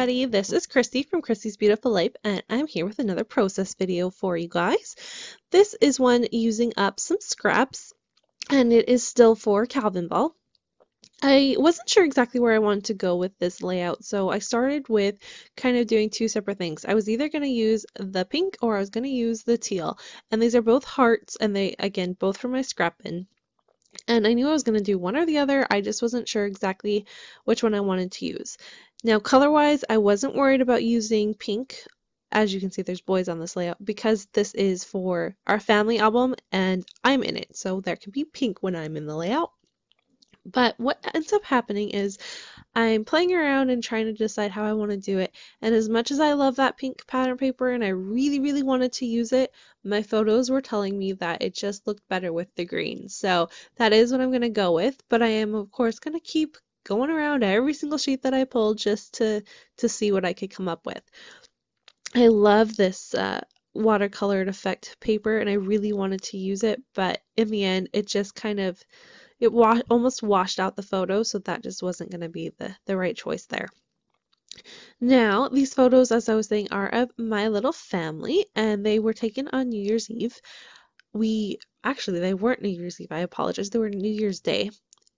everybody, this is Christy from Christy's Beautiful Life, and I'm here with another process video for you guys. This is one using up some scraps, and it is still for Calvinball. I wasn't sure exactly where I wanted to go with this layout, so I started with kind of doing two separate things. I was either going to use the pink or I was going to use the teal, and these are both hearts, and they, again, both from my scrap bin. And I knew I was going to do one or the other, I just wasn't sure exactly which one I wanted to use. Now, color-wise, I wasn't worried about using pink. As you can see, there's boys on this layout because this is for our family album and I'm in it, so there can be pink when I'm in the layout. But what ends up happening is I'm playing around and trying to decide how I want to do it. And as much as I love that pink pattern paper and I really, really wanted to use it, my photos were telling me that it just looked better with the green. So that is what I'm going to go with. But I am, of course, going to keep going around every single sheet that I pull just to see what I could come up with. I love this watercolored effect paper and I really wanted to use it, but in the end, it just kind of almost washed out the photo, so that just wasn't going to be the right choice there. Now, these photos, as I was saying, are of my little family, and they were taken on New Year's Eve. Actually, they weren't New Year's Eve, I apologize, they were New Year's Day.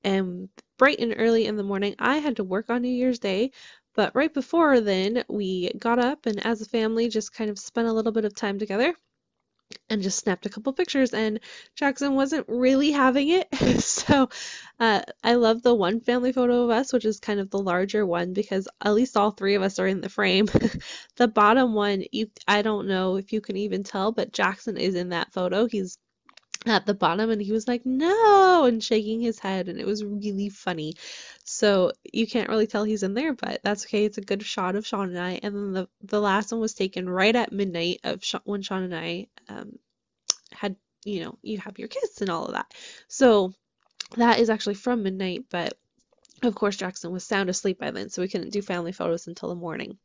And bright and early in the morning, I had to work on New Year's Day, but right before then, we got up and as a family just kind of spent a little bit of time together and just snapped a couple pictures, and Jackson wasn't really having it. So I love the one family photo of us, which is kind of the larger one because at least all three of us are in the frame. The bottom one, I don't know if you can even tell, but Jackson is in that photo. He's at the bottom and he was like, no, and shaking his head, and it was really funny. So you can't really tell he's in there, but that's okay. It's a good shot of Sean and I. And then the last one was taken right at midnight of when Sean and I had, you have your kiss and all of that. So that is actually from midnight, but of course Jackson was sound asleep by then, so we couldn't do family photos until the morning.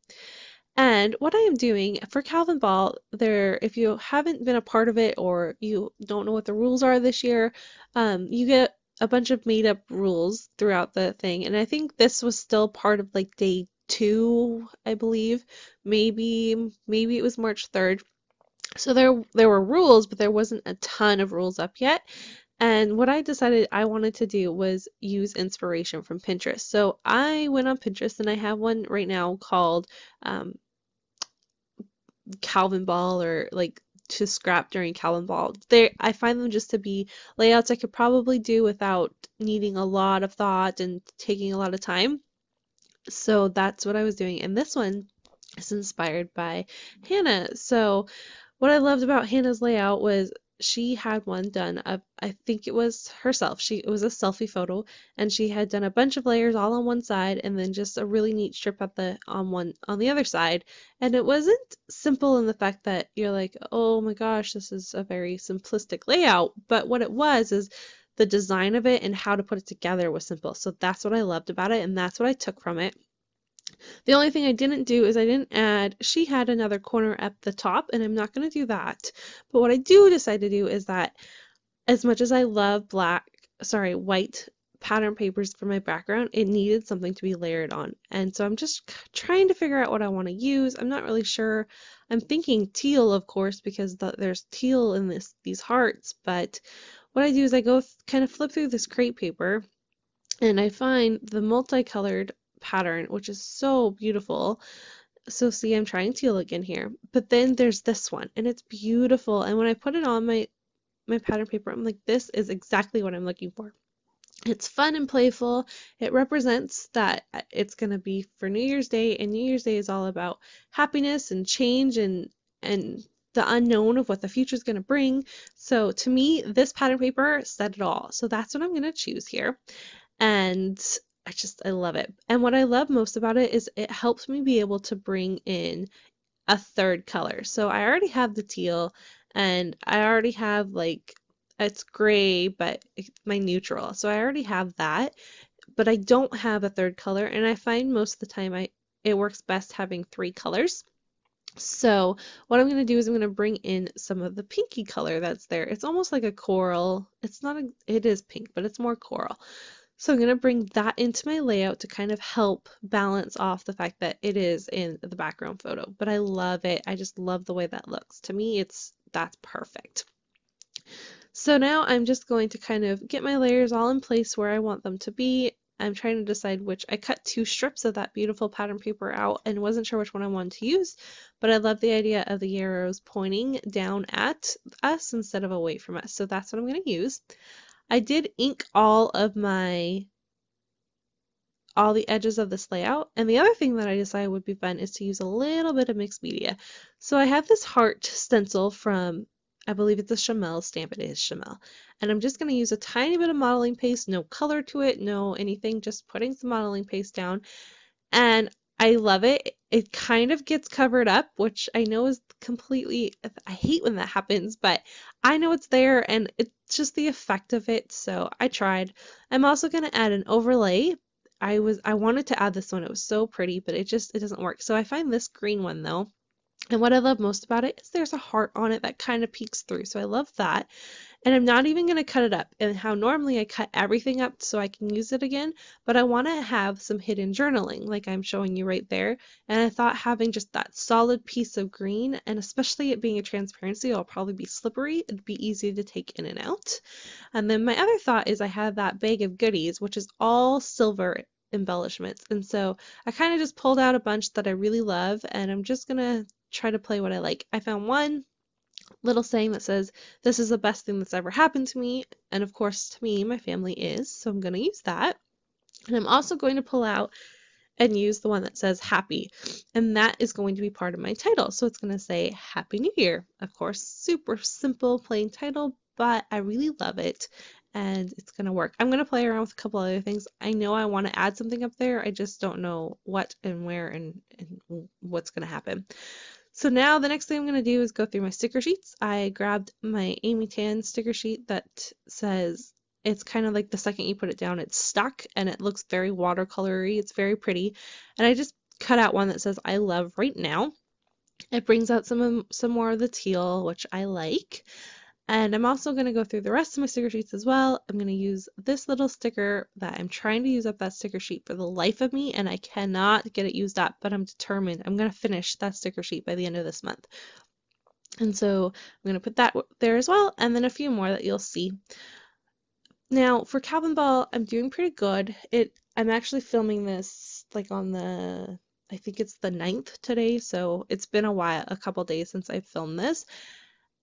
And what I am doing for Calvinball, if you haven't been a part of it or you don't know what the rules are this year, you get a bunch of made up rules throughout the thing. And I think this was still part of like day 2, I believe. Maybe it was March 3rd. So there were rules, but there wasn't a ton of rules up yet. And what I decided I wanted to do was use inspiration from Pinterest. So I went on Pinterest and I have one right now called Calvinball, or like to scrap during Calvinball. I find them just to be layouts I could probably do without needing a lot of thought and taking a lot of time. So that's what I was doing. And this one is inspired by Hannah. So what I loved about Hannah's layout was she had one done of, I think it was herself. It was a selfie photo, and she had done a bunch of layers all on one side and then just a really neat strip on the other side. And it wasn't simple in the fact that you're like, oh my gosh, this is a very simplistic layout. But what it was is the design of it and how to put it together was simple. So that's what I loved about it, and that's what I took from it. The only thing I didn't do is I didn't add, she had another corner at the top, and I'm not going to do that. But what I do decide to do is that as much as I love white pattern papers for my background, it needed something to be layered on. And so I'm just trying to figure out what I want to use. I'm not really sure. I'm thinking teal, of course, because there's teal in these hearts. But what I do is I go kind of flip through this crepe paper and I find the multicolored pattern, which is so beautiful. So see, I'm trying teal again here, but then there's this one and it's beautiful. And when I put it on my pattern paper, I'm like, this is exactly what I'm looking for. It's fun and playful. It represents that it's going to be for New Year's Day, and New Year's Day is all about happiness and change and the unknown of what the future is going to bring. So to me, this pattern paper said it all. So that's what I'm going to choose here. And I love it. And what I love most about it is it helps me be able to bring in a third color. So I already have the teal, and I already have like, it's gray, but my neutral. So I already have that, but I don't have a third color, and I find most of the time it works best having 3 colors. So what I'm going to do is I'm going to bring in some of the pinky color that's there. It's almost like a coral. It is pink, but it's more coral. So I'm going to bring that into my layout to kind of help balance off the fact that it is in the background photo. But I love it. I just love the way that looks. To me, that's perfect. So now I'm just going to kind of get my layers all in place where I want them to be. I'm trying to decide which. I cut 2 strips of that beautiful pattern paper out and wasn't sure which one I wanted to use, but I love the idea of the arrows pointing down at us instead of away from us. So that's what I'm going to use. I did ink all the edges of this layout, and the other thing that I decided would be fun is to use a little bit of mixed media. So I have this heart stencil from, I believe it's a Chamel stamp. It is Chamel. And I'm just going to use a tiny bit of modeling paste, no color to it, no anything, just putting some modeling paste down. And I love it. It kind of gets covered up, which I know is completely, I hate when that happens, but I know it's there and it's just the effect of it, so I tried. I'm also going to add an overlay. I wanted to add this one. It was so pretty, but it doesn't work. So I find this green one though. And what I love most about it is there's a heart on it that kind of peeks through. So I love that. And I'm not even going to cut it up. And how normally I cut everything up so I can use it again, but I want to have some hidden journaling like I'm showing you right there. And I thought having just that solid piece of green, and especially it being a transparency, it'll probably be slippery. It'd be easy to take in and out. And then my other thought is I have that bag of goodies, which is all silver embellishments. And so I kind of just pulled out a bunch that I really love, and I'm just going to try to play what I like. I found one little saying that says, "This is the best thing that's ever happened to me." And of course, to me, my family is, so I'm going to use that. And I'm also going to pull out and use the one that says happy. And that is going to be part of my title. So it's going to say Happy New Year. Of course, super simple, plain title, but I really love it. And it's going to work. I'm going to play around with a couple other things. I know I want to add something up there. I just don't know what and where and what's going to happen. So now the next thing I'm going to do is go through my sticker sheets. I grabbed my Amy Tan sticker sheet that says, it's kind of like the second you put it down, it's stuck and it looks very watercolory. It's very pretty. And I just cut out one that says, "I love right now." It brings out some more of the teal, which I like. And I'm also going to go through the rest of my sticker sheets as well. I'm going to use this little sticker that I'm trying to use up that sticker sheet for the life of me, and I cannot get it used up, but I'm determined. I'm going to finish that sticker sheet by the end of this month. And so I'm going to put that there as well, and then a few more that you'll see. Now for Calvinball, I'm doing pretty good. I'm actually filming this like on I think it's the 9th today, so it's been a couple days since I filmed this.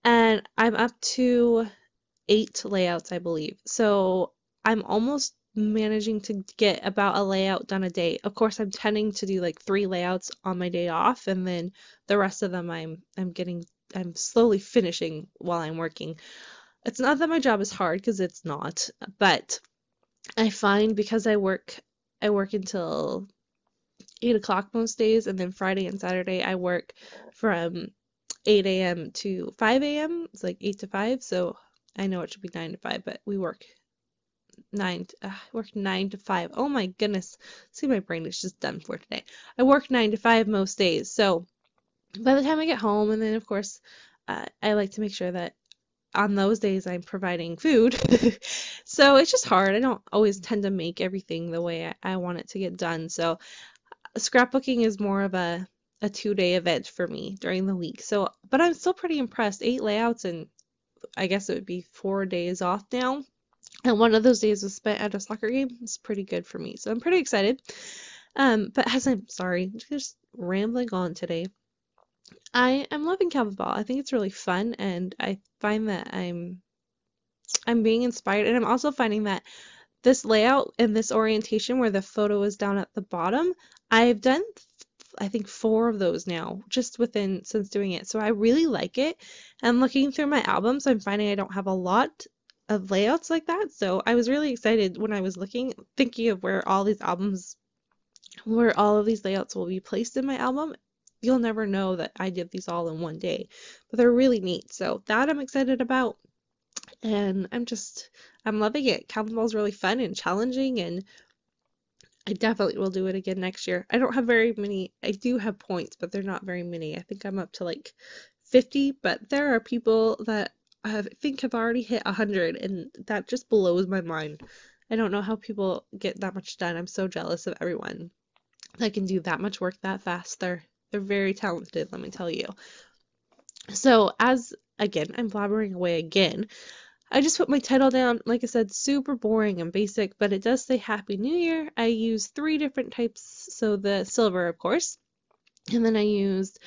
And I'm up to 8 layouts, I believe. So I'm almost managing to get about a layout done a day. Of course, I'm tending to do like 3 layouts on my day off, and then the rest of them I'm slowly finishing while I'm working. It's not that my job is hard, because it's not, but I find because I work until 8 o'clock most days, and then Friday and Saturday I work from 8 a.m. to 5 a.m. It's like 8 to 5, so I know it should be 9 to 5, but we work 9 to 5. Oh my goodness. See, my brain is just done for today. I work 9 to 5 most days, so by the time I get home, and then of course I like to make sure that on those days I'm providing food. So it's just hard. I don't always tend to make everything the way I want it to get done. So scrapbooking is more of a 2-day event for me during the week. So, but I'm still pretty impressed. 8 layouts, and I guess it would be 4 days off now. And one of those days was spent at a soccer game. It's pretty good for me. So I'm pretty excited. But as I'm just rambling on today. I am loving Calvinball. I think it's really fun, and I find that I'm being inspired, and I'm also finding that this layout and this orientation where the photo is down at the bottom, I've done I think 4 of those now just since doing it. So I really like it. And looking through my albums, I'm finding I don't have a lot of layouts like that. So I was really excited when I was thinking of where all of these layouts will be placed in my album. You'll never know that I did these all in one day, but they're really neat. So that I'm excited about. And I'm loving it. Calvinball is really fun and challenging, and I definitely will do it again next year. I don't have very many. I do have points, but they're not very many. I think I'm up to like 50, but there are people that I think have already hit 100, and that just blows my mind. I don't know how people get that much done. I'm so jealous of everyone that can do that much work that fast. They're very talented, let me tell you. So as again, I'm blabbering away again. I just put my title down, like I said, super boring and basic, but it does say Happy New Year. I used 3 different types, so the silver, of course, and then I used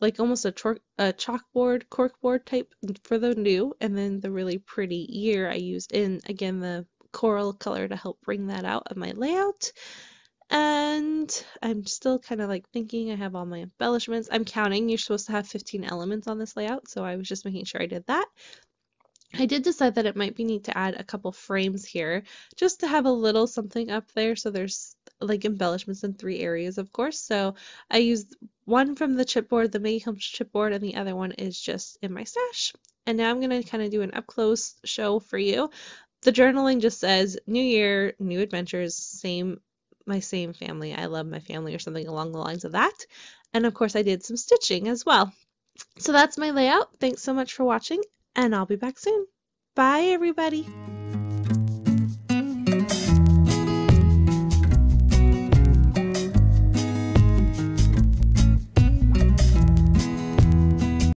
like almost a chalkboard, corkboard type for the new, and then the really pretty year I used in, again, the coral color to help bring that out of my layout. And I'm still kind of like thinking I have all my embellishments. I'm counting. You're supposed to have 15 elements on this layout, so I was just making sure I did that. I did decide that it might be neat to add a couple frames here just to have a little something up there. So there's like embellishments in 3 areas, of course. So I used one from the chipboard, the May Comes chipboard, and the other one is just in my stash. And now I'm going to kind of do an up close show for you. The journaling just says New Year, new adventures, my same family. I love my family, or something along the lines of that. And of course I did some stitching as well. So that's my layout. Thanks so much for watching, and I'll be back soon. Bye, everybody.